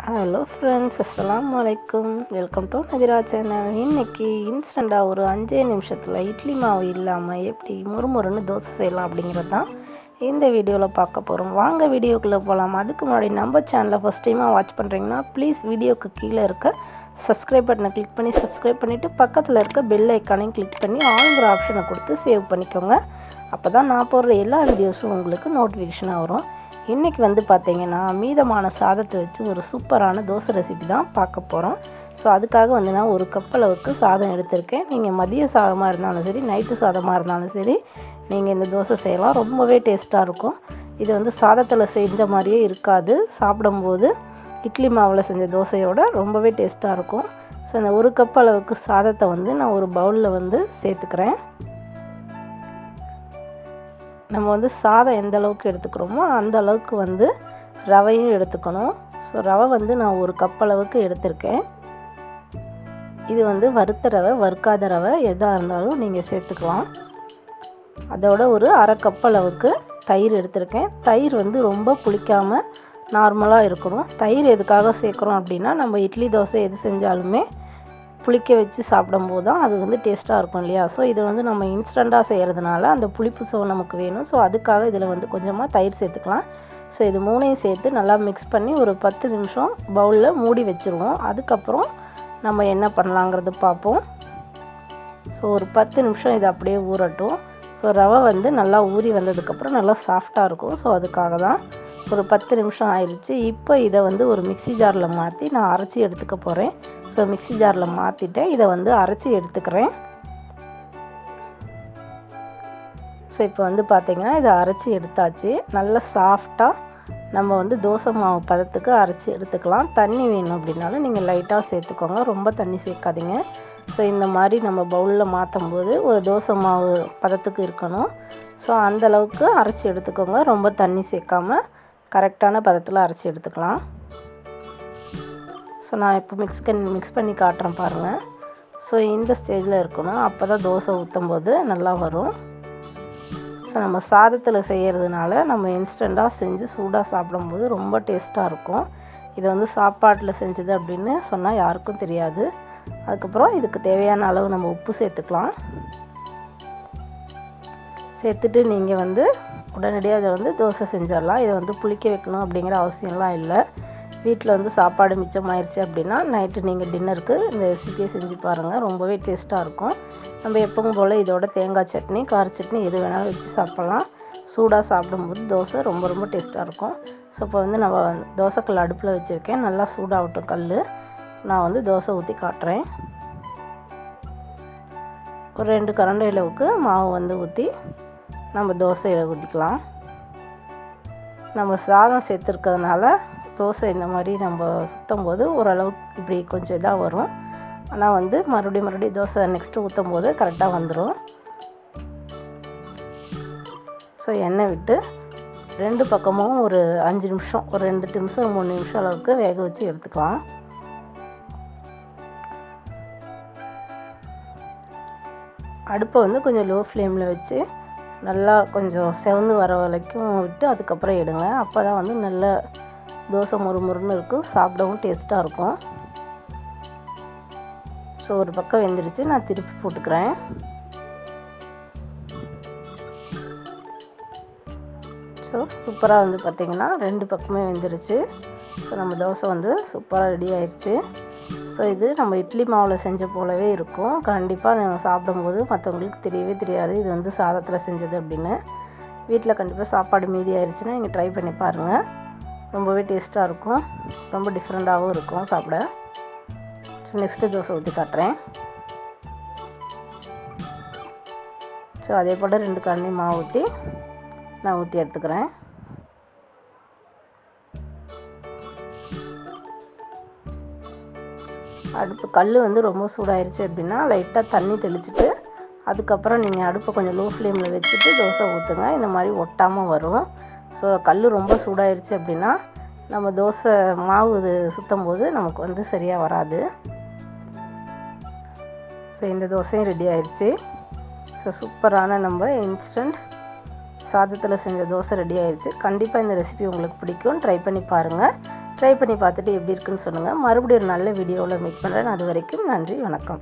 Hello friends, அஸ்ஸலாமு அலைக்கும். Welcome to Nadira channel. இன்றைக்கி இன்ஸ்டண்ட்டாக ஒரு 5 நிமிஷத்தில் இட்லி மாவு இல்லாமல் எப்படி முறுமுறுன்னு தோசை செய்யலாம் அப்படிங்கிறது தான் இந்த வீடியோவில் பார்க்க போகிறோம். வாங்க வீடியோக்குள்ளே போகலாம். அதுக்கு முன்னாடி நம்ம சேனலை ஃபஸ்ட் டைமாக வாட்ச் பண்ணுறீங்கன்னா ப்ளீஸ் வீடியோக்கு கீழே இருக்க சப்ஸ்கிரைப் பட்டனை கிளிக் பண்ணி சப்ஸ்கிரைப் பண்ணிவிட்டு பக்கத்தில் இருக்க பெல் ஐக்கானையும் கிளிக் பண்ணி ஆல்ங்கிற ஆப்ஷனை கொடுத்து சேவ் பண்ணிக்கோங்க. அப்போ தான் நான் போடுற எல்லா வீடியோஸும் உங்களுக்கு நோட்டிஃபிகேஷனாக வரும். இன்றைக்கி பார்த்திங்கன்னா மீதமான சாதத்தை வச்சு ஒரு சூப்பரான தோசை ரெசிபி தான் பார்க்க போகிறோம். ஸோ அதுக்காக நான் ஒரு கப் அளவுக்கு சாதம் எடுத்திருக்கேன். நீங்கள் மதிய சாதமாக இருந்தாலும் சரி, நைட்டு சாதமாக இருந்தாலும் சரி, நீங்கள் இந்த தோசை செய்யலாம். ரொம்பவே டேஸ்ட்டாக இருக்கும். இது சாதத்தில் செஞ்ச மாதிரியே இருக்காது. சாப்பிடும்போது இட்லி மாவில் செஞ்ச தோசையோட ரொம்பவே டேஸ்ட்டாக இருக்கும். ஸோ இந்த ஒரு கப் அளவுக்கு சாதத்தை நான் ஒரு பவுலில் சேர்த்துக்கிறேன். நம்ம சாதம் எந்த அளவுக்கு எடுத்துக்கிறோமோ அந்த அளவுக்கு ரவையும் எடுத்துக்கணும். ஸோ ரவை நான் ஒரு கப் அளவுக்கு எடுத்திருக்கேன். இது வறுத்த ரவை, வறுக்காத ரவை எதாக இருந்தாலும் நீங்கள் சேர்த்துக்கலாம். அதோட ஒரு அரை கப் அளவுக்கு தயிர் எடுத்திருக்கேன். தயிர் ரொம்ப புளிக்காமல் நார்மலாக இருக்கணும். தயிர் எதுக்காக சேர்க்குறோம் அப்படின்னா, நம்ம இட்லி தோசை எது செஞ்சாலுமே புளிக்க வச்சு சாப்பிடும்போது தான் அது டேஸ்ட்டாக இருக்கும் இல்லையா. ஸோ இது நம்ம இன்ஸ்டண்ட்டாக செய்கிறதுனால அந்த புளிப்பு சுவை நமக்கு வேணும். ஸோ அதுக்காக இதில் கொஞ்சமாக தயிர் சேர்த்துக்கலாம். ஸோ இது மூணையும் சேர்த்து நல்லா மிக்ஸ் பண்ணி ஒரு 10 நிமிஷம் பவுலில் மூடி வச்சுருவோம். அதுக்கப்புறம் நம்ம என்ன பண்ணலாங்கிறது பார்ப்போம். ஸோ ஒரு 10 நிமிஷம் இது அப்படியே ஊறட்டும். ஸோ ரவை நல்லா ஊறி வந்ததுக்கப்புறம் நல்லா சாஃப்டாக இருக்கும். ஸோ அதுக்காக தான் ஒரு 10 நிமிஷம் ஆயிடுச்சு. இப்போ இதை ஒரு மிக்ஸி ஜாரில் மாற்றி நான் அரைச்சி எடுத்துக்க போகிறேன். ஸோ மிக்ஸி ஜாரில் மாற்றிட்டேன். இதை அரைச்சி எடுத்துக்கிறேன். ஸோ இப்போ பார்த்திங்கன்னா இதை அரைச்சி எடுத்தாச்சு. நல்லா சாஃப்டாக நம்ம தோசை மாவு பதத்துக்கு அரைச்சி எடுத்துக்கலாம். தண்ணி வேணும் அப்படின்னாலும் நீங்கள் லைட்டாக சேர்த்துக்கோங்க, ரொம்ப தண்ணி சேர்க்காதீங்க. ஸோ இந்த மாதிரி நம்ம பவுலில் மாற்றும் போது ஒரு தோசை மாவு பதத்துக்கு இருக்கணும். ஸோ அந்தளவுக்கு அரைச்சி எடுத்துக்கோங்க. ரொம்ப தண்ணி சேர்க்காமல் கரெக்டான பதத்தில் அரைச்சி எடுத்துக்கலாம். ஸோ நான் இப்போ மிக்ஸ் பண்ணி காட்டுறேன் பாருங்கள். ஸோ இந்த ஸ்டேஜில் இருக்கணும். அப்போ தான் தோசை ஊற்றும் போது நல்லா வரும். ஸோ நம்ம சாதத்தில் செய்கிறதுனால நம்ம இன்ஸ்டண்ட்டாக செஞ்சு சூடாக சாப்பிடும்போது ரொம்ப டேஸ்ட்டாக இருக்கும். இது சாப்பாட்டில் செஞ்சது அப்படின்னு சொன்னால் யாருக்கும் தெரியாது. அதுக்கப்புறம் இதுக்கு தேவையான அளவு நம்ம உப்பு சேர்த்துக்கலாம். சேர்த்துட்டு நீங்கள் உடனடியாக இதை தோசை செஞ்சிடலாம். இதை புளிக்க வைக்கணும் அப்படிங்கிற அவசியம்லாம் இல்லை. வீட்டில் சாப்பாடு மிச்சமாயிருச்சு அப்படின்னா நைட்டு நீங்கள் டின்னருக்கு இந்த ரெசிபியை செஞ்சு பாருங்கள். ரொம்பவே டேஸ்ட்டாக இருக்கும். நம்ம எப்பவும் போல் இதோட தேங்காய் சட்னி, கார சட்னி எது வேணாலும் வச்சு சாப்பிட்லாம். சூடாக சாப்பிடும்போது தோசை ரொம்ப ரொம்ப டேஸ்ட்டாக இருக்கும். ஸோ இப்போ நம்ம தோசைக்கல் அடுப்பில் வச்சுருக்கேன். நல்லா சூடாகட்டும் கல். நான் தோசை ஊற்றி காட்டுறேன். ஒரு 2 கரண்டி அளவுக்கு மாவு ஊற்றி நம்ம தோசையை ஊற்றிக்கலாம். நம்ம சாதம் சேர்த்துருக்கிறதுனால தோசை இந்த மாதிரி நம்ம சுற்றும் போது ஓரளவுக்கு இப்படி கொஞ்சம் இதாக வரும். ஆனால் மறுபடியும் தோசை நெக்ஸ்ட்டு ஊற்றும் போது கரெக்டாக வந்துடும். ஸோ எண்ணெய் விட்டு 2 பக்கமும் ஒரு 5 நிமிஷம், ஒரு 2 நிமிஷம் 3 நிமிஷம் அளவுக்கு வேக வச்சு எடுத்துக்கலாம். அடுப்பை கொஞ்சம் லோ ஃப்ளேமில் வச்சு நல்லா கொஞ்சம் செவந்து வர வரைக்கும் விட்டு அதுக்கப்புறம் எடுங்க. அப்போ தான் நல்ல தோசை முறுமுறுன்னு இருக்கும், சாப்பிடவும் டேஸ்ட்டாக இருக்கும். ஸோ ஒரு பக்கம் வெந்துருச்சு, நான் திருப்பி போட்டுக்கிறேன். ஸோ சூப்பராக பார்த்திங்கன்னா 2 பக்கமே வெந்துருச்சு. ஸோ நம்ம தோசை சூப்பராக ரெடி ஆயிடுச்சு. ஸோ இது நம்ம இட்லி மாவில் செஞ்ச போலவே இருக்கும். கண்டிப்பாக நம்ம சாப்பிடும்போது மற்றவங்களுக்கு தெரியவே தெரியாது இது சாதத்தில் செஞ்சது அப்படின்னு. வீட்டில் கண்டிப்பாக சாப்பாடு மீதி ஆயிடுச்சுன்னா நீங்கள் ட்ரை பண்ணி பாருங்கள். ரொம்பவே டேஸ்ட்டாக இருக்கும், ரொம்ப டிஃப்ரெண்ட்டாகவும் இருக்கும் சாப்பிட. ஸோ நெக்ஸ்ட்டு தோசை ஊற்றி காட்டுறேன். ஸோ அதே போல் 2 கரண்டி மாவு ஊற்றி நான் ஊற்றி எடுத்துக்கிறேன். அடுப்பு கல் ரொம்ப சூடாயிருச்சு அப்படின்னா லைட்டாக தண்ணி தெளிச்சுட்டு அதுக்கப்புறம் நீங்கள் அடுப்பை கொஞ்சம் லோ ஃப்ளேமில் வச்சுட்டு தோசை ஊற்றுங்க. இந்த மாதிரி ஒட்டாமல் வரும். ஸோ கல் ரொம்ப சூடாயிருச்சு அப்படின்னா நம்ம தோசை மாவு இது சுற்றும் போது நமக்கு சரியாக வராது. ஸோ இந்த தோசையும் ரெடி ஆயிடுச்சு. ஸோ சூப்பரான நம்ம இன்ஸ்டன்ட் சாதத்தில் செஞ்ச தோசை ரெடி ஆயிடுச்சு. கண்டிப்பாக இந்த ரெசிபி உங்களுக்கு பிடிக்கும், ட்ரை பண்ணி பாருங்கள். ட்ரை பண்ணி பார்த்துட்டு எப்படி இருக்குன்னு சொல்லுங்கள். மறுபடியும் ஒரு நல்ல வீடியோவில் மீட் பண்ணுறேன். அது வரைக்கும் நன்றி, வணக்கம்.